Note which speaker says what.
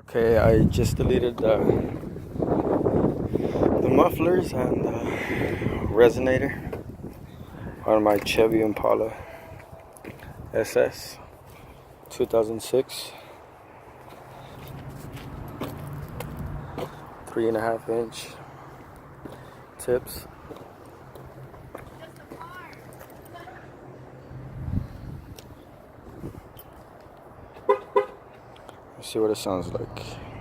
Speaker 1: Okay, I just deleted the mufflers and the resonator on my Chevy Impala SS 2006 3.5-inch tips. Let's see what it sounds like.